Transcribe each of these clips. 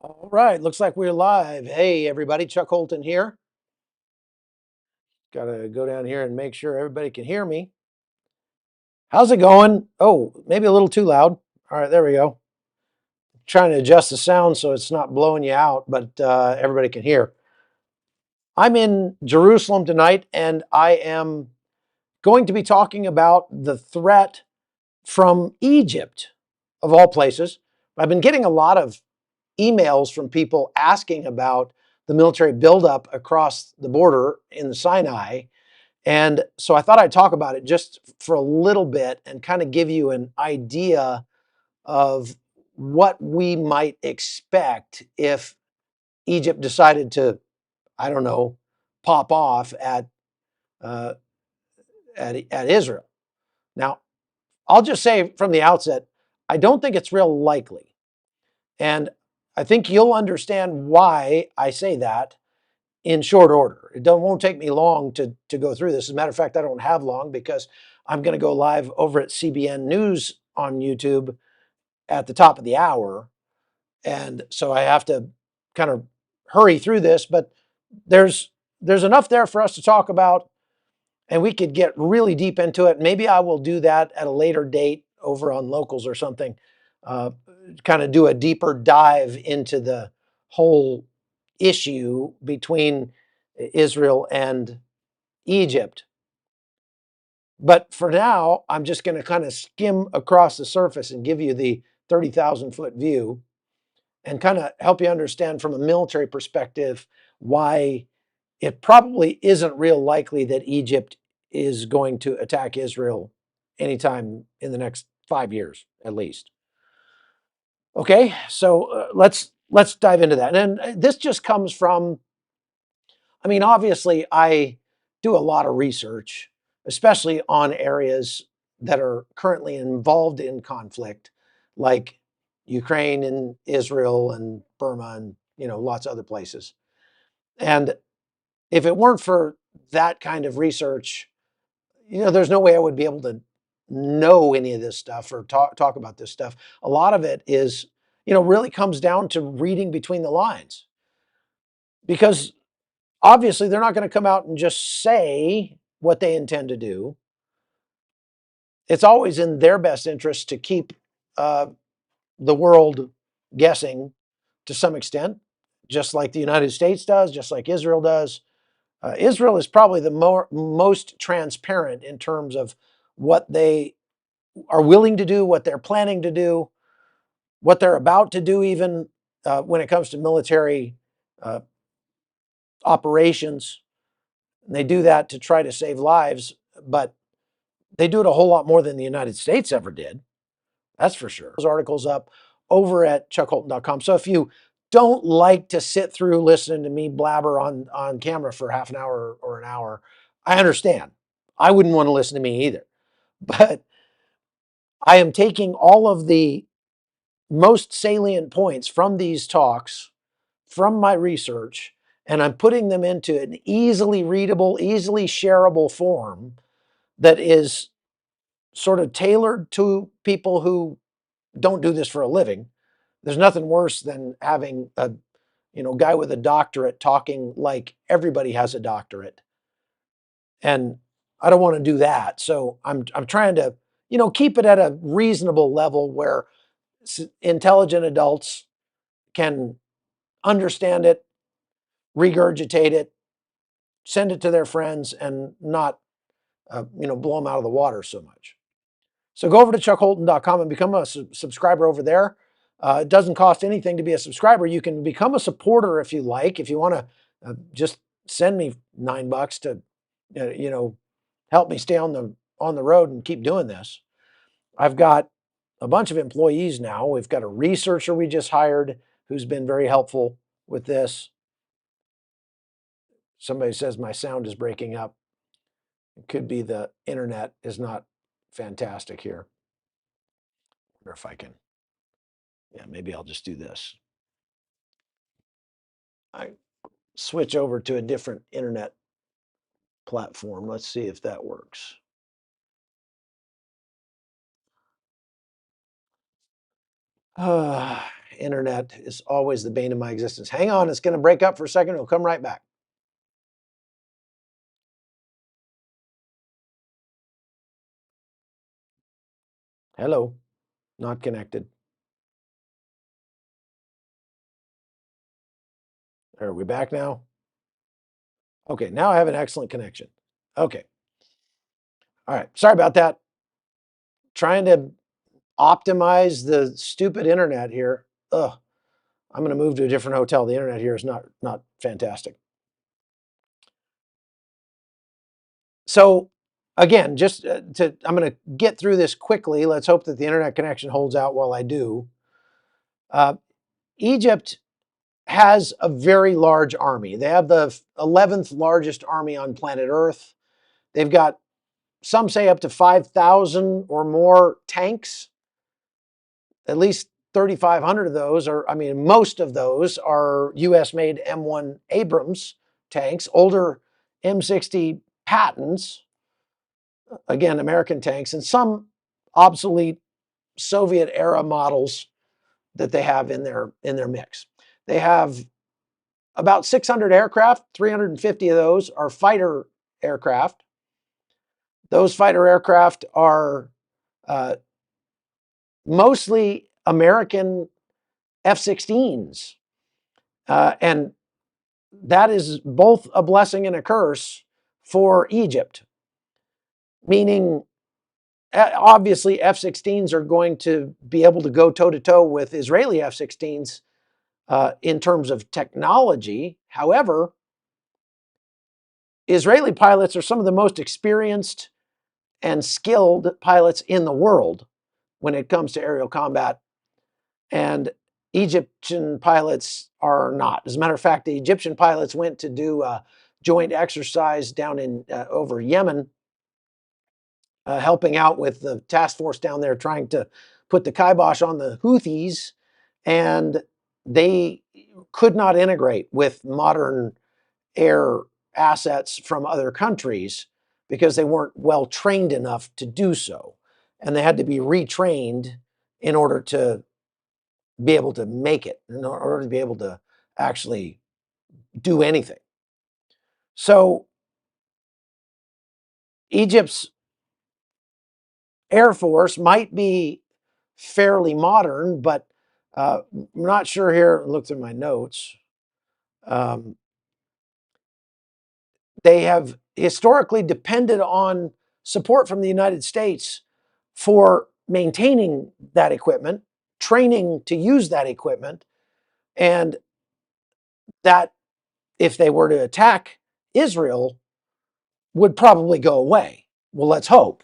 All right, looks like we're live. Hey, everybody, Chuck Holton here. Got to go down here and make sure everybody can hear me. How's it going? Oh, maybe a little too loud. All right, there we go. Trying to adjust the sound so it's not blowing you out, but everybody can hear. I'm in Jerusalem tonight, and I am going to be talking about the threat from Egypt, of all places. I've been getting a lot of emails from people asking about the military buildup across the border in the Sinai. And so I thought I'd talk about it just for a little bit and kind of give you an idea of what we might expect if Egypt decided to, I don't know, pop off uh, at Israel. Now, I'll just say from the outset, I don't think it's real likely. And I think you'll understand why I say that in short order. Won't take me long to go through this. As a matter of fact, I don't have long because I'm going to go live over at CBN News on YouTube at the top of the hour. And so I have to kind of hurry through this, but there's there's enough there for us to talk about, and we could get really deep into it. Maybe I will do that at a later date over on Locals or something. Uh, Kind of do a deeper dive into the whole issue between Israel and Egypt. But for now, I'm just going to kind of skim across the surface and give you the 30,000-foot view and kind of help you understand from a military perspective why it probably isn't real likely that Egypt is going to attack Israel anytime in the next 5 years, at least. Okay, so let's dive into that. And this just comes from, I mean, obviously, I do a lot of research, especially on areas that are currently involved in conflict, like Ukraine and Israel and Burma and lots of other places. And if it weren't for that kind of research, there's no way I would be able to know any of this stuff or talk about this stuff. A lot of it is, really comes down to reading between the lines, because obviously they're not going to come out and just say what they intend to do. It's always in their best interest to keep uh, the world guessing to some extent, just like the United States does, just like Israel does. Israel is probably the most transparent in terms of what they are willing to do, what they're planning to do, what they're about to do, even when it comes to military uh, operations. And they do that to try to save lives, but they do it a whole lot more than the United States ever did. That's for sure. Those articles up over at chuckholton.com. So if you don't like to sit through listening to me blabber on camera for half an hour or an hour, I understand. I wouldn't want to listen to me either. But I am taking all of the most salient points from these talks, from my research, and I'm putting them into an easily readable, easily shareable form that is sort of tailored to people who don't do this for a living. There's nothing worse than having a guy with a doctorate talking like everybody has a doctorate, and I don't want to do that. So I'm trying to keep it at a reasonable level where intelligent adults can understand it, regurgitate it, send it to their friends, and not blow them out of the water so much. So go over to chuckholton.com and become a subscriber over there. It doesn't cost anything to be a subscriber. You can become a supporter if you like. If you want to just send me $9 to, help me stay on the road and keep doing this. I've got a bunch of employees now. We've got a researcher we just hired who's been very helpful with this. Somebody says my sound is breaking up. It could be the internet is not fantastic here. I wonder if I can. Yeah, maybe I'll just do this. I switch over to a different internet platform. Let's see if that works. internet is always the bane of my existence. Hang on, it's going to break up for a second. It'll come right back. Hello, not connected. Are we back now? Okay, now I have an excellent connection. Okay. All right. Sorry about that. Trying to optimize the stupid internet here. Ugh. I'm going to move to a different hotel. The internet here is not fantastic. So again, just I'm going to get through this quickly. Let's hope that the internet connection holds out while I do. Uh, Egypt has a very large army. They have the 11th largest army on planet Earth. They've got, some say, up to 5,000 or more tanks. At least 3,500 of those are, I mean, most of those are US made M1 Abrams tanks, older M60 Pattons, again, American tanks, and some obsolete Soviet era models that they have in their mix. They have about 600 aircraft. 350 of those are fighter aircraft. Those fighter aircraft are mostly American F-16s. And that is both a blessing and a curse for Egypt, meaning obviously F-16s are going to be able to go toe-to-toe with Israeli F-16s in terms of technology. However, Israeli pilots are some of the most experienced and skilled pilots in the world when it comes to aerial combat. And Egyptian pilots are not. As a matter of fact, the Egyptian pilots went to do a joint exercise down in over Yemen, helping out with the task force down there trying to put the kibosh on the Houthis, and they could not integrate with modern air assets from other countries because they weren't well trained enough to do so. And they had to be retrained in order to be able to make it, in order to be able to actually do anything. So Egypt's Air Force might be fairly modern, but I'm not sure here. Look through my notes. Um, they have historically depended on support from the United States for maintaining that equipment, training to use that equipment, and that if they were to attack Israel, would probably go away. Well, let's hope.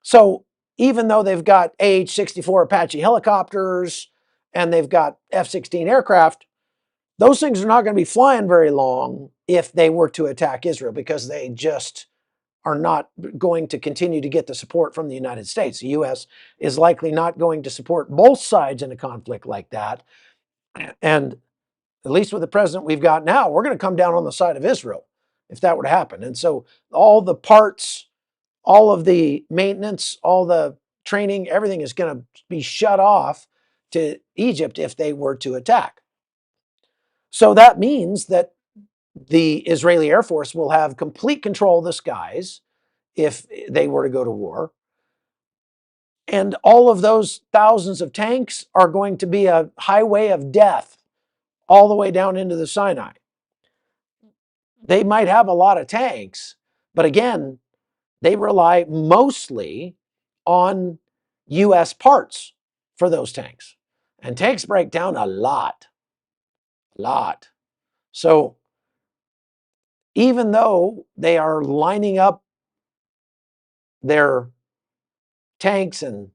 So even though they've got AH-64 Apache helicopters and they've got F-16 aircraft, those things are not going to be flying very long if they were to attack Israel, because they just are not going to continue to get the support from the United States. The U.S. is likely not going to support both sides in a conflict like that. And at least with the president we've got now, we're going to come down on the side of Israel if that were to happen. And so all the parts, all of the maintenance, all the training, everything is going to be shut off to Egypt if they were to attack. So that means that the Israeli Air Force will have complete control of the skies if they were to go to war. And all of those thousands of tanks are going to be a highway of death all the way down into the Sinai. They might have a lot of tanks, but again, they rely mostly on US parts for those tanks. And tanks break down a lot. So even though they are lining up their tanks and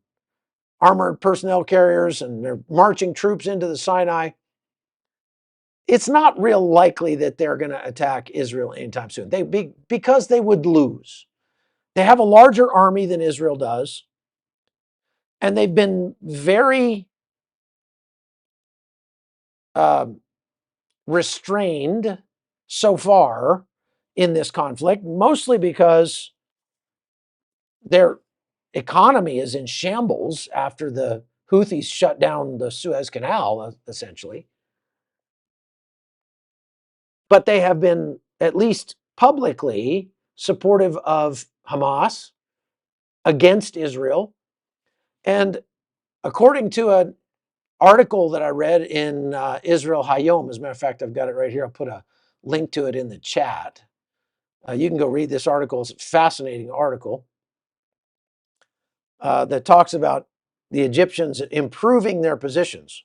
armored personnel carriers and they're marching troops into the Sinai, it's not real likely that they're going to attack Israel anytime soon. Because they would lose. They have a larger army than Israel does, and they've been very restrained so far in this conflict, mostly because their economy is in shambles after the Houthis shut down the Suez Canal, essentially. But they have been, at least publicly, supportive of Hamas, against Israel. And according to an article that I read in Israel Hayom, as a matter of fact, I've got it right here. I'll put a link to it in the chat. You can go read this article. It's a fascinating article that talks about the Egyptians improving their positions.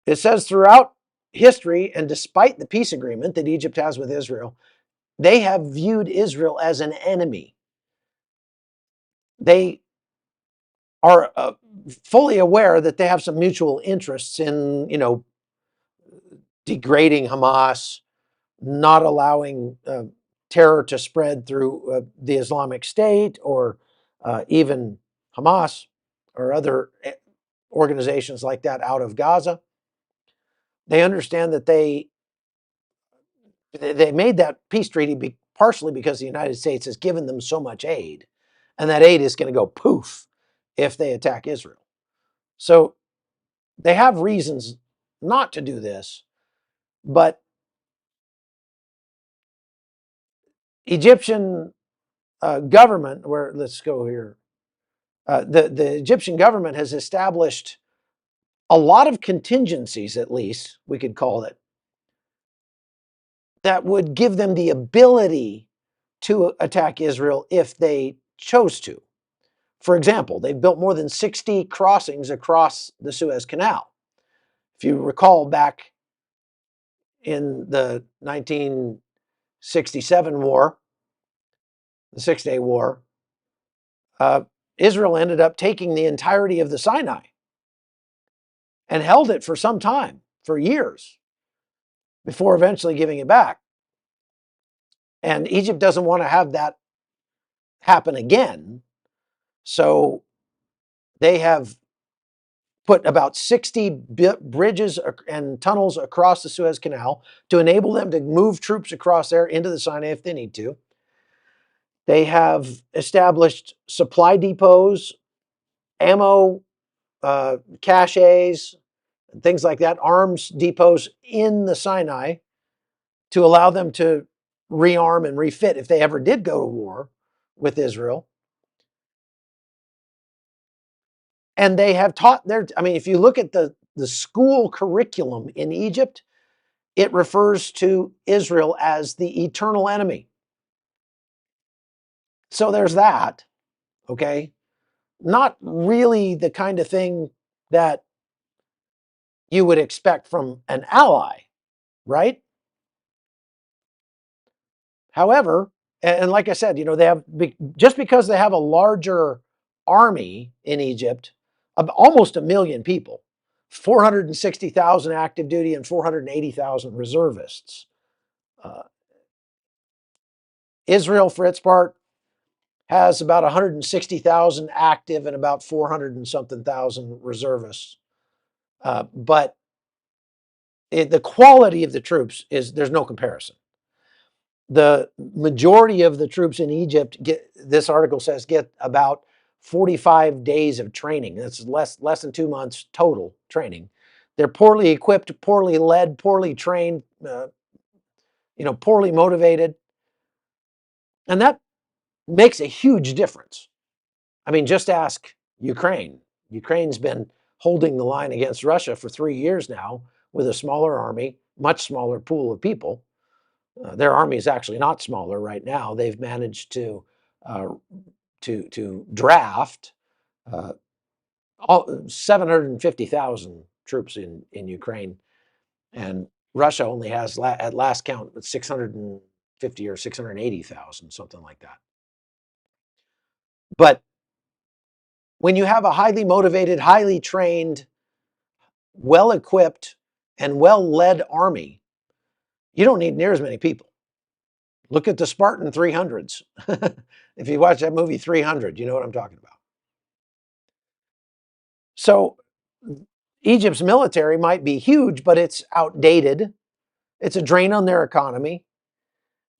It says throughout history, and despite the peace agreement that Egypt has with Israel, they have viewed Israel as an enemy. They are fully aware that they have some mutual interests in, degrading Hamas, not allowing terror to spread through the Islamic State or even Hamas or other organizations like that out of Gaza. They understand that they made that peace treaty partially because the United States has given them so much aid, and that aid is going to go poof if they attack Israel. So they have reasons not to do this, but Egyptian government, let's go here, the Egyptian government has established a lot of contingencies, at least we could call it, that would give them the ability to attack Israel if they chose to. For example, they've built more than 60 crossings across the Suez Canal. If you recall back in the 1967 war, the Six-Day War, Israel ended up taking the entirety of the Sinai and held it for some time, for years, before eventually giving it back. And Egypt doesn't want to have that happen again. So they have put about 60 bridges and tunnels across the Suez Canal to enable them to move troops across there into the Sinai if they need to. They have established supply depots, ammo caches, things like that, arms depots in the Sinai to allow them to rearm and refit if they ever did go to war with Israel. And they have taught if you look at the school curriculum in Egypt, it refers to Israel as the eternal enemy. So there's that, okay? Not really the kind of thing that you would expect from an ally, right? However, and like I said, they have, just because they have a larger army in Egypt of almost 1 million people, 460,000 active duty and 480,000 reservists. Israel, for its part, has about 160,000 active and about 400 and something thousand reservists. But the quality of the troops there's no comparison. The majority of the troops in Egypt this article says, get about 45 days of training. That's less than 2 months total training. They're poorly equipped, poorly led, poorly trained, poorly motivated. And that makes a huge difference. Just ask Ukraine. Ukraine's been holding the line against Russia for 3 years now with a smaller army, much smaller pool of people. Their army is actually not smaller right now. They've managed to draft 750,000 troops in Ukraine, and Russia only has, at last count, 650 or 680,000, something like that. But when you have a highly motivated, highly trained, well-equipped, and well-led army, you don't need near as many people. Look at the Spartan 300s. If you watch that movie 300, you know what I'm talking about. So Egypt's military might be huge, but it's outdated. It's a drain on their economy.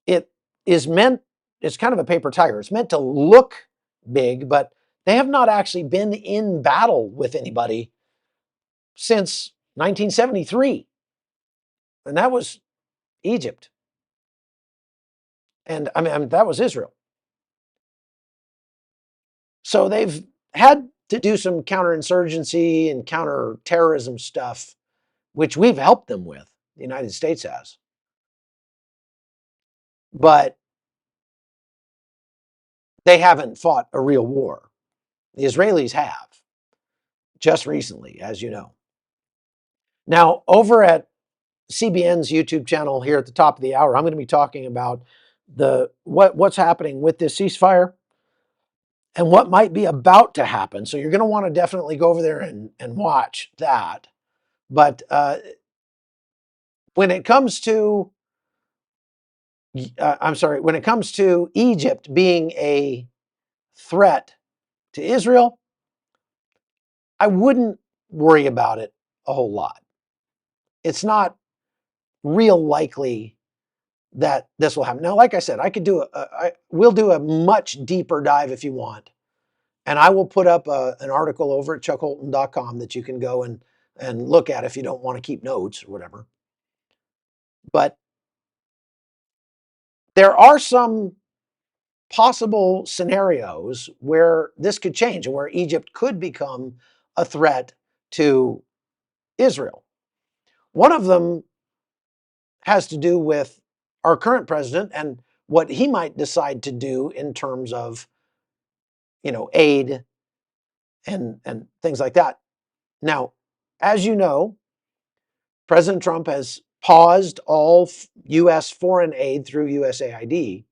It's kind of a paper tiger. It's meant to look big, but They have not actually been in battle with anybody since 1973, and that was Egypt. And I mean, that was Israel. So they've had to do some counterinsurgency and counterterrorism stuff, which we've helped them with. The United States has. But they haven't fought a real war. The Israelis have, just recently, as you know. Now, over at CBN's YouTube channel here at the top of the hour, I'm going to be talking about what's happening with this ceasefire and what might be about to happen. So you're going to want to definitely go over there and watch that. But when it comes to, when it comes to Egypt being a threat to Israel, I wouldn't worry about it a whole lot. It's not real likely that this will happen. Now, like I said, we'll do a much deeper dive if you want. And I will put up an article over at chuckholton.com that you can go and look at if you don't want to keep notes or whatever. But there are some possible scenarios where this could change and where Egypt could become a threat to Israel. One of them has to do with our current president and what he might decide to do in terms of, aid and things like that. Now, as you know, President Trump has paused all U.S. foreign aid through USAID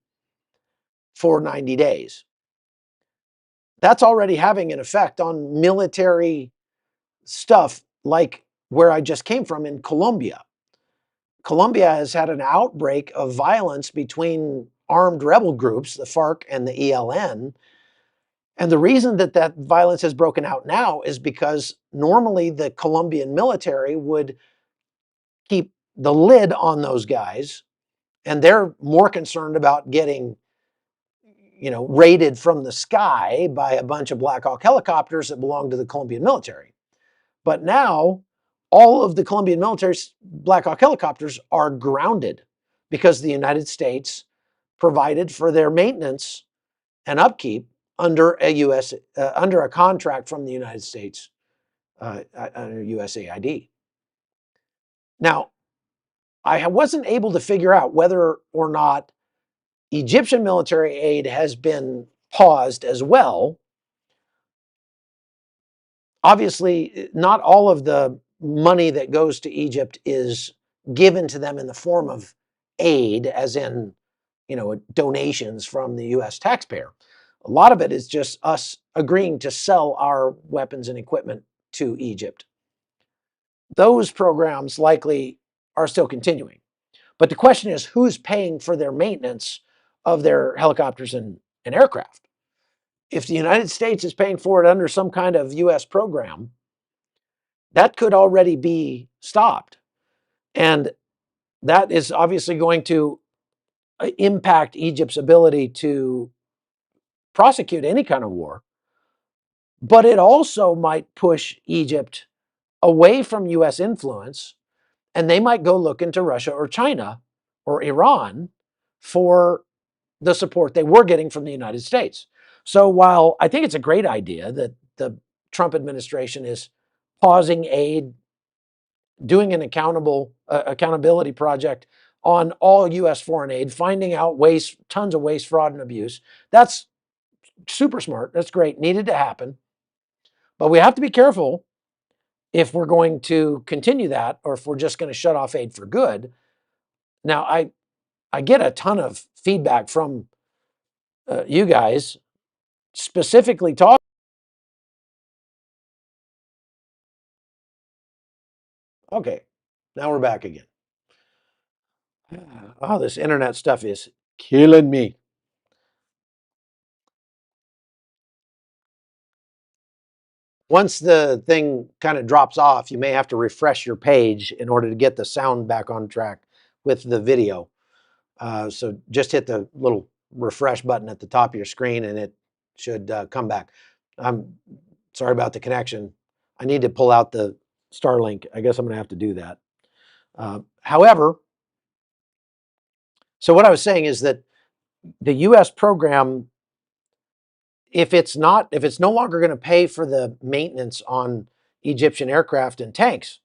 for 90 days. That's already having an effect on military stuff like where I just came from in Colombia. Colombia has had an outbreak of violence between armed rebel groups, the FARC and the ELN. And the reason that violence has broken out now is because normally the Colombian military would keep the lid on those guys, and they're more concerned about getting, raided from the sky by a bunch of Black Hawk helicopters that belong to the Colombian military. But now, all of the Colombian military's Black Hawk helicopters are grounded because the United States provided for their maintenance and upkeep under a contract from the United States under USAID. Now, I wasn't able to figure out whether or not Egyptian military aid has been paused as well. Obviously, not all of the money that goes to Egypt is given to them in the form of aid, as in, donations from the U.S. taxpayer. A lot of it is just us agreeing to sell our weapons and equipment to Egypt. Those programs likely are still continuing. But the question is, who's paying for their maintenance of their helicopters and aircraft? If the United States is paying for it under some kind of U.S. program, that could already be stopped. And that is obviously going to impact Egypt's ability to prosecute any kind of war. But it also might push Egypt away from U.S. influence, and they might go look into Russia or China or Iran for the support they were getting from the United States. So while I think it's a great idea that the Trump administration is pausing aid, doing an accountability project on all U.S. foreign aid, finding out tons of waste, fraud, and abuse, that's super smart. That's great. Needed to happen. But we have to be careful if we're going to continue that or if we're just going to shut off aid for good. Now, I get a ton of feedback from you guys specifically talking. Okay, now we're back again. Oh, this internet stuff is killing me. Once the thing kind of drops off, you may have to refresh your page in order to get the sound back on track with the video. So just hit the little refresh button at the top of your screen and it should come back. I'm sorry about the connection. I need to pull out the Starlink. I guess I'm going to have to do that. However, so what I was saying is that the U.S. program, if it's no longer going to pay for the maintenance on Egyptian aircraft and tanks,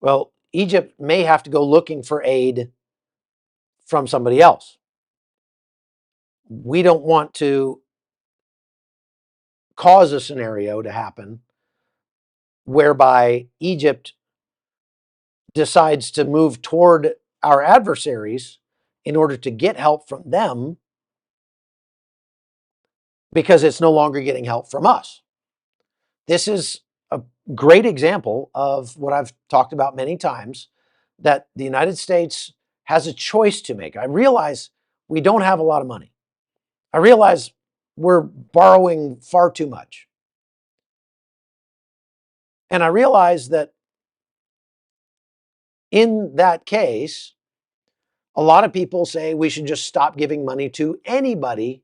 well, Egypt may have to go looking for aid from somebody else. We don't want to cause a scenario to happen whereby Egypt decides to move toward our adversaries in order to get help from them because it's no longer getting help from us. This is a great example of what I've talked about many times, that the United States has a choice to make. I realize we don't have a lot of money. I realize we're borrowing far too much. And I realize that in that case, a lot of people say we should just stop giving money to anybody,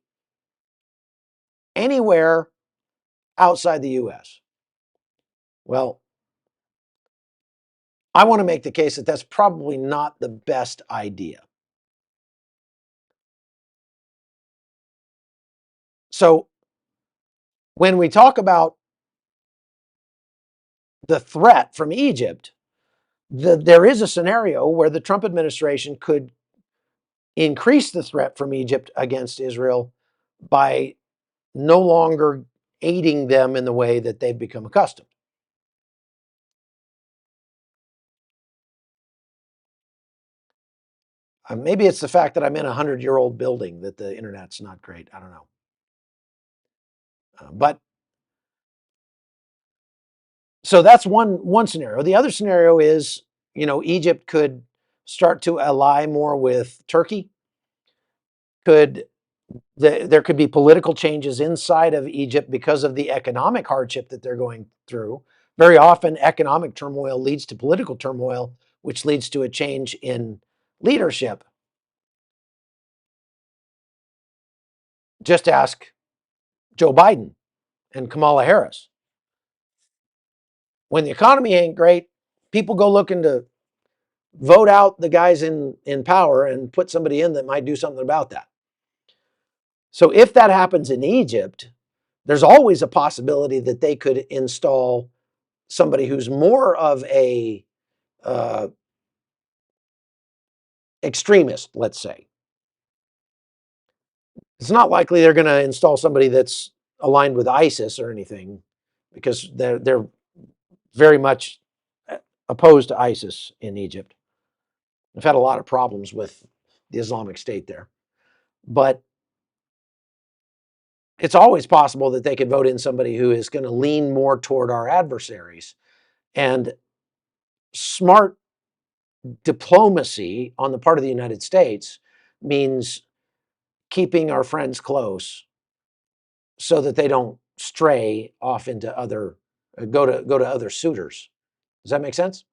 anywhere outside the US. Well, I want to make the case that that's probably not the best idea. So when we talk about the threat from Egypt, there is a scenario where the Trump administration could increase the threat from Egypt against Israel by no longer aiding them in the way that they've become accustomed. Maybe it's the fact that I'm in a 100-year-old building that the internet's not great. I don't know. But so that's one scenario. The other scenario is, Egypt could start to ally more with Turkey. There could be political changes inside of Egypt because of the economic hardship that they're going through. Very often, economic turmoil leads to political turmoil, which leads to a change in leadership. Just ask Joe Biden and Kamala Harris. When the economy ain't great, people go looking to vote out the guys in power and put somebody in that might do something about that. So if that happens in Egypt, there's always a possibility that they could install somebody who's more of a extremist, let's say. It's not likely they're going to install somebody that's aligned with ISIS or anything, because they're very much opposed to ISIS in Egypt. I've had a lot of problems with the Islamic State there. But it's always possible that they could vote in somebody who is going to lean more toward our adversaries. And smart diplomacy on the part of the United States means keeping our friends close so that they don't stray off into go to other suitors. Does that make sense?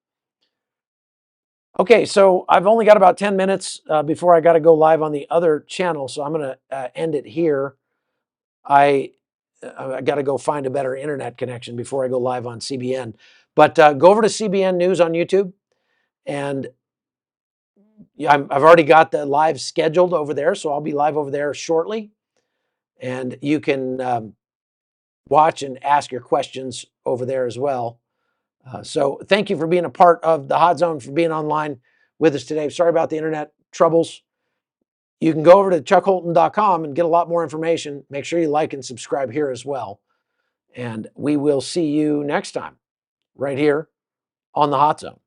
Okay, so I've only got about 10 minutes before I got to go live on the other channel, so I'm going to end it here. I got to go find a better internet connection before I go live on CBN. But go over to CBN News on YouTube, and I've already got the live scheduled over there, so I'll be live over there shortly. And you can watch and ask your questions over there as well. So thank you for being a part of the Hot Zone, for being online with us today. Sorry about the internet troubles. You can go over to chuckholton.com and get a lot more information. Make sure you like and subscribe here as well. And we will see you next time right here on the Hot Zone.